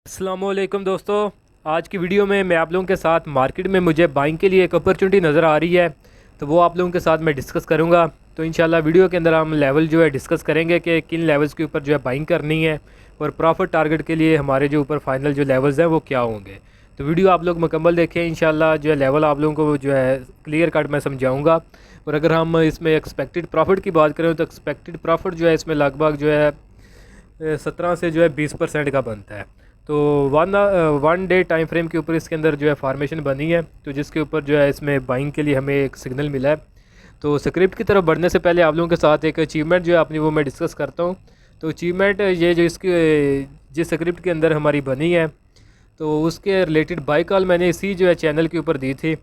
अस्सलामुअलैकुम दोस्तों। आज की वीडियो में मैं आप लोगों के साथ मार्केट में मुझे बाइंग के लिए एक अपॉर्चुनिटी नज़र आ रही है, तो वो आप लोगों के साथ मैं डिस्कस करूंगा। तो इंशाल्लाह वीडियो के अंदर हम लेवल जो है डिस्कस करेंगे कि किन लेवल्स के ऊपर जो है बाइंग करनी है और प्रॉफिट टारगेट के लिए हमारे जो ऊपर फाइनल जो लेवल्स हैं वो क्या होंगे। तो वीडियो आप लोग मुकम्मल देखें, इंशाल्लाह जो है लेवल आप लोगों को जो है क्लियर कट मैं समझाऊँगा। और अगर हम इसमें एक्सपेक्टेड प्रॉफिट की बात करें तो एक्सपेक्टेड प्रॉफिट जो है इसमें लगभग जो है 17 से जो है 20% का बनता है। तो वन डे टाइम फ्रेम के ऊपर इसके अंदर जो है फार्मेशन बनी है, तो जिसके ऊपर जो है इसमें बाइंग के लिए हमें एक सिग्नल मिला है। तो स्क्रिप्ट की तरफ बढ़ने से पहले आप लोगों के साथ एक अचीवमेंट जो है अपनी वो मैं डिस्कस करता हूँ। तो अचीवमेंट ये जो इसकी जिस स्क्रिप्ट के अंदर हमारी बनी है तो उसके रिलेटेड बाई कॉल मैंने इसी जो है चैनल के ऊपर दी थी।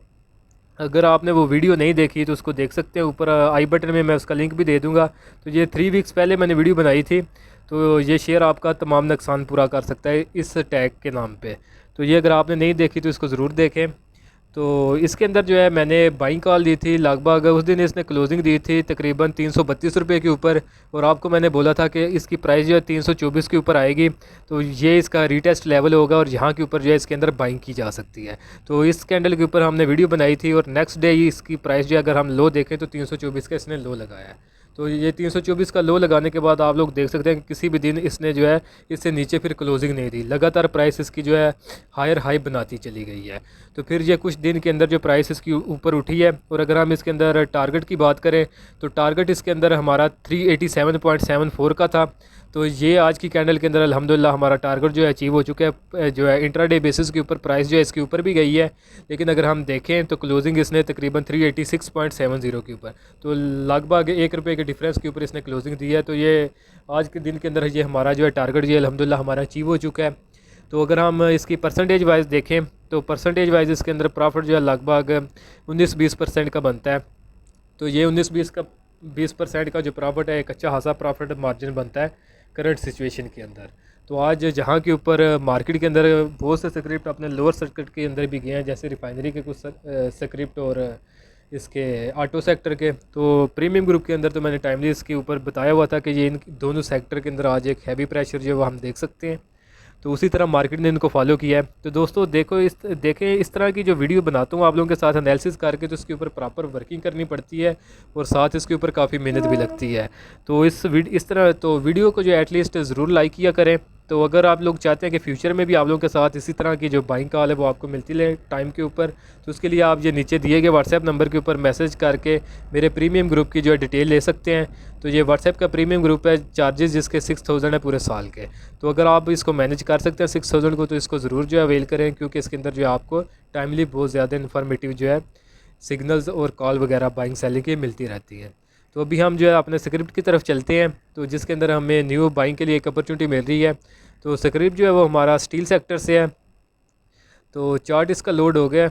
अगर आपने वो वीडियो नहीं देखी तो उसको देख सकते हैं, ऊपर आई बटन में मैं उसका लिंक भी दे दूंगा। तो ये 3 वीक्स पहले मैंने वीडियो बनाई थी। तो ये शेयर आपका तमाम नुकसान पूरा कर सकता है इस टैग के नाम पे। तो ये अगर आपने नहीं देखी तो इसको ज़रूर देखें। तो इसके अंदर जो है मैंने बाइंग कॉल दी थी, लगभग उस दिन इसने क्लोजिंग दी थी तकरीबन 332 रुपये के ऊपर, और आपको मैंने बोला था कि इसकी प्राइस जो है 324 के ऊपर आएगी। तो ये इसका रीटेस्ट लेवल होगा और यहाँ के ऊपर जो है इसके अंदर बाइंग की जा सकती है। तो इस कैंडल के ऊपर हमने वीडियो बनाई थी और नेक्स्ट डे ही इसकी प्राइस जो है अगर हम लो देखें तो 324 का इसने लो लगाया है। तो ये 324 का लो लगाने के बाद आप लोग देख सकते हैं कि किसी भी दिन इसने जो है इससे नीचे फिर क्लोजिंग नहीं दी, लगातार प्राइस इसकी जो है हायर हाई बनाती चली गई है। तो फिर ये कुछ दिन के अंदर जो प्राइस इसकी ऊपर उठी है। और अगर हम इसके अंदर टारगेट की बात करें तो टारगेट इसके अंदर हमारा 387.74 का था। तो ये आज की कैंडल के अंदर अल्हम्दुलिल्लाह हमारा टारगेट जो है अचीव हो चुका है। जो है इंट्राडे बेसिस के ऊपर प्राइस जो है इसके ऊपर भी गई है, लेकिन अगर हम देखें तो क्लोजिंग इसने तकरीबन 386.70 के ऊपर, तो लगभग ₹1 के डिफरेंस के ऊपर इसने क्लोजिंग दी है। तो ये आज के दिन के अंदर ये हमारा जो है टारगेट ये अल्हम्दुलिल्लाह हमारा अचीव हो चुका है। तो अगर हम इसकी परसेंटेज वाइज देखें तो परसेंटेज वाइज इसके अंदर प्रॉफिट जो है लगभग 19-20% का बनता है। तो ये 19-20% का जो प्रॉफिट है एक अच्छा खासा प्रॉफिट मार्जिन बनता है करंट सिचुएशन के अंदर। तो आज जहाँ के ऊपर मार्केट के अंदर बहुत से स्क्रिप्ट अपने लोअर सर्किट के अंदर भी गए हैं, जैसे रिफाइनरी के कुछ स्क्रिप्ट और इसके ऑटो सेक्टर के। तो प्रीमियम ग्रुप के अंदर तो मैंने टाइमली इसके ऊपर बताया हुआ था कि ये इन दोनों सेक्टर के अंदर आज एक हैवी प्रेशर जो है वो हम देख सकते हैं। तो उसी तरह मार्केट ने इनको फॉलो किया है। तो दोस्तों देखें इस तरह की जो वीडियो बनाता हूँ आप लोगों के साथ एनालिसिस करके, तो इसके ऊपर प्रॉपर वर्किंग करनी पड़ती है और साथ इसके ऊपर काफ़ी मेहनत भी लगती है। तो इस तरह तो वीडियो को जो एटलीस्ट ज़रूर लाइक किया करें। तो अगर आप लोग चाहते हैं कि फ्यूचर में भी आप लोगों के साथ इसी तरह की जो बाइंग कॉल है वो आपको मिलती रहे टाइम के ऊपर, तो उसके लिए आप ये नीचे दिए गए व्हाट्सएप नंबर के ऊपर मैसेज करके मेरे प्रीमियम ग्रुप की जो है डिटेल ले सकते हैं। तो ये व्हाट्सएप का प्रीमियम ग्रुप है, चार्जेस जिसके 6000 है पूरे साल के। तो अगर आप इसको मैनेज कर सकते हैं 6000 को, तो इसको ज़रूर जो है अवेल करें, क्योंकि इसके अंदर जो है आपको टाइमली बहुत ज़्यादा इन्फॉर्मेटिव जो है सिग्नल्स और कॉल वगैरह बाइंग सेलिंग की मिलती रहती है। तो अभी हम जो है अपने स्क्रिप्ट की तरफ चलते हैं, तो जिसके अंदर हमें न्यू बाइंग के लिए एक अपॉर्चुनिटी मिल रही है। तो स्क्रिप्ट जो है वो हमारा स्टील सेक्टर से है। तो चार्ट इसका लोड हो गया।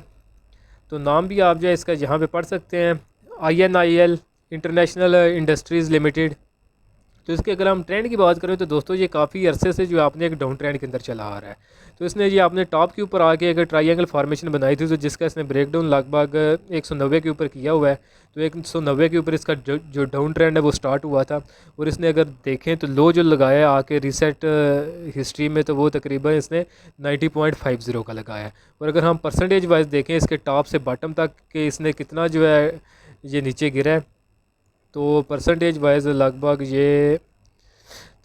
तो नाम भी आप जो है इसका यहाँ पे पढ़ सकते हैं, INIL इंटरनेशनल इंडस्ट्रीज़ लिमिटेड। तो इसके अगर हम ट्रेंड की बात करें तो दोस्तों ये काफ़ी अरसे से जो आपने एक डाउन ट्रेंड के अंदर चला आ रहा है। तो इसने ये आपने टॉप के ऊपर आके अगर ट्रायंगल फार्मेशन बनाई थी, तो जिसका इसने ब्रेकडाउन लगभग 190 के ऊपर किया हुआ है। तो 190 के ऊपर इसका जो डाउन ट्रेंड है वो स्टार्ट हुआ था। और इसने अगर देखें तो लो जो लगाया आके रीसेट हिस्ट्री में, तो वो तकरीबन इसने 90.50 का लगाया है। और अगर हम परसेंटेज वाइज देखें इसके टॉप से बॉटम तक कि इसने कितना जो है ये नीचे गिरा है, तो परसेंटेज वाइज लगभग ये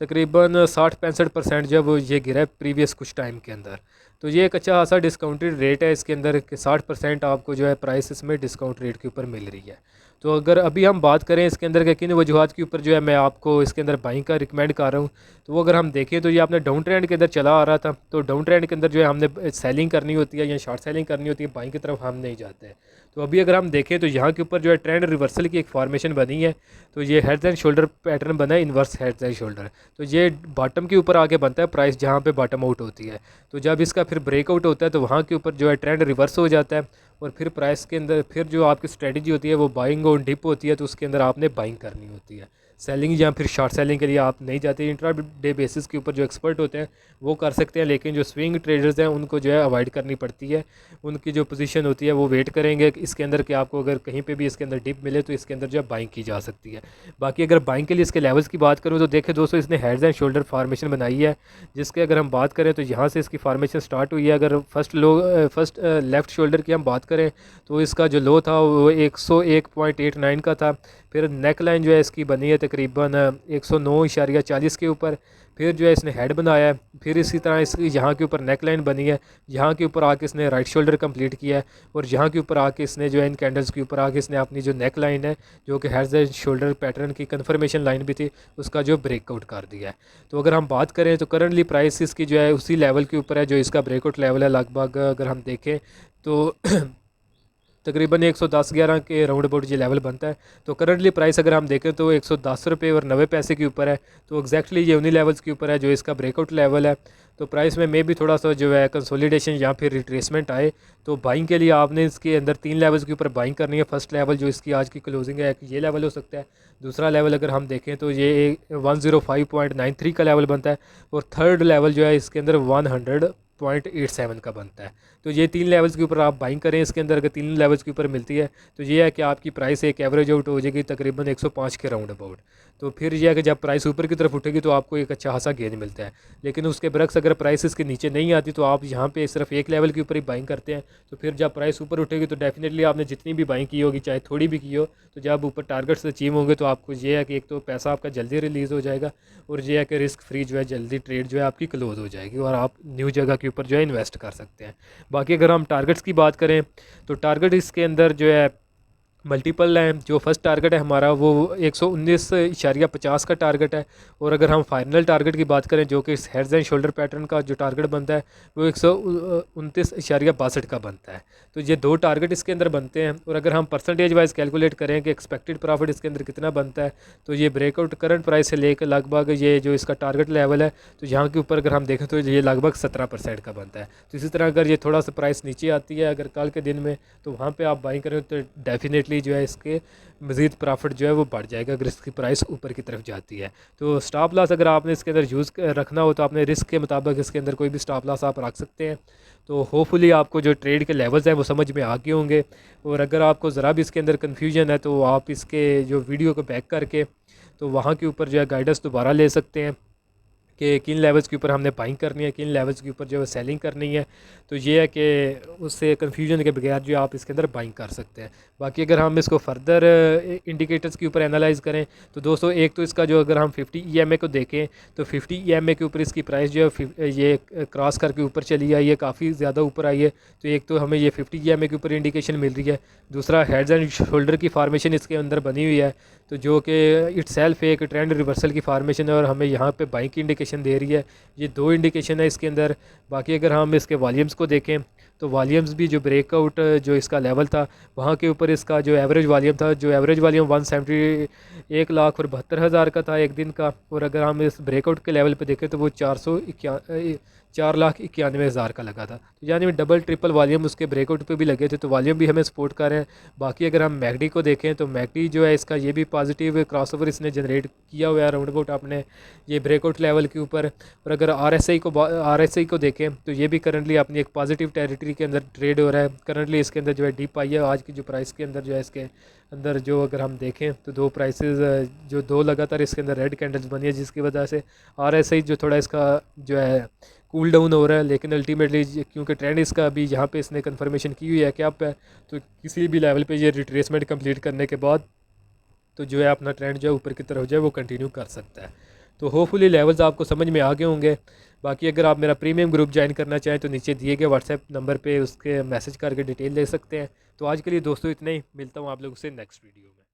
तकरीबन 60-65% जब ये गिरा है प्रीवियस कुछ टाइम के अंदर। तो ये एक अच्छा खासा डिस्काउंटेड रेट है इसके अंदर कि 60% आपको जो है प्राइस इसमें डिस्काउंट रेट के ऊपर मिल रही है। तो अगर अभी हम बात करें इसके अंदर के किन वजूहत के ऊपर जो है मैं आपको इसके अंदर बाइंग का रिकमेंड कर रहा हूँ, तो वो अगर हम देखें तो ये आपने डाउन ट्रेंड के अंदर चला आ रहा था। तो डाउन ट्रेंड के अंदर जो है हमने सेलिंग करनी होती है या शॉर्ट सेलिंग करनी होती है, बाइंग की तरफ हम नहीं जाते। तो अभी अगर हम देखें तो यहाँ के ऊपर जो है ट्रेंड रिवर्सल की एक फॉर्मेशन बनी है। तो ये हेड्स एंड शोल्डर पैटर्न बना है, इन्वर्स हेड्स एंड शोल्डर। तो ये बॉटम के ऊपर आके बनता है प्राइस जहाँ पे बॉटम आउट होती है। तो जब इसका फिर ब्रेकआउट होता है तो वहाँ के ऊपर जो है ट्रेंड रिवर्स हो जाता है और फिर प्राइस के अंदर फिर जो आपकी स्ट्रेटजी होती है वो बाइंग और डिप होती है, तो उसके अंदर आपने बाइंग करनी होती है। सेलिंग या फिर शॉर्ट सेलिंग के लिए आप नहीं जाते। इंट्रा डे बेसिस के ऊपर जो एक्सपर्ट होते हैं वो कर सकते हैं, लेकिन जो स्विंग ट्रेडर्स हैं उनको जो है अवॉइड करनी पड़ती है। उनकी जो पोजीशन होती है वो वेट करेंगे इसके अंदर कि आपको अगर कहीं पे भी इसके अंदर डिप मिले तो इसके अंदर जो है बाइंग की जा सकती है। बाकी अगर बाइंग के लिए इसके लेवल्स की बात करूँ तो देखें दोस्तों, इसने हेड्स एंड शोल्डर फार्मेशन बनाई है, जिसके अगर हम बात करें तो यहाँ से इसकी फार्मेशन स्टार्ट हुई है। अगर फर्स्ट लेफ़्ट शोल्डर की हम बात करें तो इसका जो लो था वो 101.89 का था। फिर नेक लाइन जो है इसकी बनी है तकरीबन 109.40 के ऊपर। फिर जो है इसने हेड बनाया है, फिर इसी तरह इसकी यहाँ के ऊपर नेक लाइन बनी है, यहाँ के ऊपर आके इसने राइट शोल्डर कंप्लीट किया है, और यहाँ के ऊपर आके इसने जो है इन कैंडल्स के ऊपर आके इसने अपनी जो नेक लाइन है जो कि हेड एंड शोल्डर पैटर्न की कन्फर्मेशन लाइन भी थी उसका जो ब्रेकआउट कर दिया है। तो अगर हम बात करें तो करंटली प्राइस इसकी जो है उसी लेवल के ऊपर है जो इसका ब्रेकआउट लेवल है। लगभग अगर हम देखें तो तकरीबन 110-11 के राउंड अबाउट ये लेवल बनता है। तो करंटली प्राइस अगर हम देखें तो 110 रुपये और 90 पैसे के ऊपर है। तो एग्जैक्टली ये उन्हीं लेवल्स के ऊपर है जो इसका ब्रेकआउट लेवल है। तो प्राइस में भी थोड़ा सा जो है कंसोलिडेशन या फिर रिट्रेसमेंट आए तो बाइंग के लिए आपने इसके अंदर 3 लेवल्स के ऊपर बाइंग करनी है। फर्स्ट लेवल जो इसकी आज की क्लोजिंग है ये लेवल हो सकता है। दूसरा लेवल अगर हम देखें तो ये 105.93 का लेवल बनता है, और थर्ड लेवल जो है इसके अंदर 100.87 का बनता है। तो ये 3 लेवल्स के ऊपर आप बाइंग करें। इसके अंदर अगर 3 लेवल्स के ऊपर मिलती है तो ये है कि आपकी प्राइस एक एवरेज आउट हो जाएगी तकरीबन 105 के राउंड अबाउट। तो फिर यह है कि जब प्राइस ऊपर की तरफ उठेगी तो आपको एक अच्छा खासा गेन मिलता है। लेकिन उसके बरक्स अगर प्राइस इसके नीचे नहीं आती तो आप यहाँ पे सिर्फ एक लेवल के ऊपर ही बाइंग करते हैं। तो फिर जब प्राइस ऊपर उठेगी तो डेफिनेटली आपने जितनी भी बाइंग की होगी, चाहे थोड़ी भी की हो, तो जब ऊपर टारगेट्स अचीव होंगे तो आपको ये है कि एक तो पैसा आपका जल्दी रिलीज़ हो जाएगा, और ये है कि रिस्क फ्री जो है जल्दी ट्रेड जो है आपकी क्लोज हो जाएगी और आप न्यू जगह के ऊपर जो है इन्वेस्ट कर सकते हैं। बाकी अगर हम टारगेट्स की बात करें तो टारगेट इसके अंदर जो है मल्टीपल है। जो फर्स्ट टारगेट है हमारा वो 119.50 का टारगेट है, और अगर हम फाइनल टारगेट की बात करें जो कि इस हेड्स एंड शोल्डर पैटर्न का जो टारगेट बनता है वो 129.62 का बनता है। तो ये 2 टारगेट इसके अंदर बनते हैं। और अगर हम परसेंटेज वाइज कैलकुलेट करें कि एक्सपेक्टेड प्रॉफिट इसके अंदर कितना बनता है तो ये ब्रेकआउट करंट प्राइस से लेकर लगभग ये जो इसका टारगेट लेवल है तो यहाँ के ऊपर अगर हम देखें तो ये लगभग 17% का बनता है। तो इसी तरह अगर ये थोड़ा सा प्राइस नीचे आती है अगर कल के दिन में तो वहाँ पर आप बाइंग करें तो डेफिनेटली जो है इसके मज़ीद प्रॉफिट जो है वो बढ़ जाएगा अगर इसकी प्राइस ऊपर की तरफ जाती है। तो स्टॉप लॉस अगर आपने इसके अंदर यूज़ रखना हो तो आपने रिस्क के मुताबिक इसके अंदर कोई भी स्टॉप लॉस आप रख सकते हैं। तो होपफुली आपको जो ट्रेड के लेवल्स हैं वो समझ में आ गए होंगे, और अगर आपको ज़रा भी इसके अंदर कन्फ्यूजन है तो आप इसके जो वीडियो को बैक करके तो वहाँ के ऊपर जो है गाइडेंस दोबारा ले सकते हैं कि किन लेवल्स के ऊपर हमने बाइंग करनी है, किन लेवल्स के ऊपर जो है सेलिंग करनी है। तो ये है कि उससे कन्फ्यूजन के बगैर जो आप इसके अंदर बाइंग कर सकते हैं। बाकी अगर हम इसको फर्दर इंडिकेटर्स के ऊपर एनालाइज करें तो दोस्तों एक तो इसका जो अगर हम 50 EMA को देखें तो 50 EMA के ऊपर इसकी प्राइस जो है ये क्रॉस करके ऊपर चली आई है, काफ़ी ज़्यादा ऊपर आई है। तो एक तो हमें ये 50 EMA के ऊपर इंडिकेशन मिल रही है। दूसरा हेड्स एंड शोल्डर की फार्मेशन इसके अंदर बनी हुई है तो जो कि इटसेल्फ एक ट्रेंड रिवर्सल की फार्मेशन है और हमें यहाँ पे बाइंग की इंडिकेशन दे रही है। ये 2 इंडिकेशन है इसके अंदर। बाकी अगर हम इसके वॉल्यूम्स को देखें तो वॉल्यूम्स भी जो ब्रेकआउट जो इसका लेवल था वहाँ के ऊपर इसका जो एवरेज वॉल्यूम था, जो एवरेज वॉल्यूम 1,71,72,000 का था एक दिन का, और अगर हम इस ब्रेकआउट के लेवल पे देखें तो वो 4,91,000 का लगा था। तो यानी डबल ट्रिपल वॉल्यूम उसके ब्रेकआउट पे भी लगे थे, तो वॉल्यूम भी हमें सपोर्ट कर रहे हैं। बाकी अगर हम मैकडी को देखें तो मैकडी जो है इसका ये भी पॉजिटिव क्रॉसओवर इसने जनरेट किया हुआ है राउंड अबाउट आपने ये ब्रेकआउट लेवल के ऊपर। और अगर RSI को देखें तो ये भी करंटली अपनी एक पॉजिटिव टेरिटरी के अंदर ट्रेड हो रहा है। करंटली इसके अंदर जो है डीप आई है आज की जो प्राइस के अंदर जो है इसके अंदर जो अगर हम देखें तो 2 प्राइसेस जो 2 लगातार इसके अंदर रेड कैंडल्स बनी है जिसकी वजह से RSI जो थोड़ा इसका जो है कूल डाउन हो रहा है। लेकिन अल्टीमेटली क्योंकि ट्रेंड इसका अभी यहाँ पे इसने कंफर्मेशन की हुई है कि आप तो किसी भी लेवल पे ये रिट्रेसमेंट कंप्लीट करने के बाद तो जो है अपना ट्रेंड जो है ऊपर की तरफ जो है वो कंटिन्यू कर सकता है। तो होपफुली लेवल्स आपको समझ में आ गए होंगे। बाकी अगर आप मेरा प्रीमियम ग्रुप ज्वाइन करना चाहें तो नीचे दिए गए व्हाट्सएप नंबर पे उसके मैसेज करके डिटेल ले सकते हैं। तो आज के लिए दोस्तों इतना ही, मिलता हूँ आप लोगों से नेक्स्ट वीडियो में।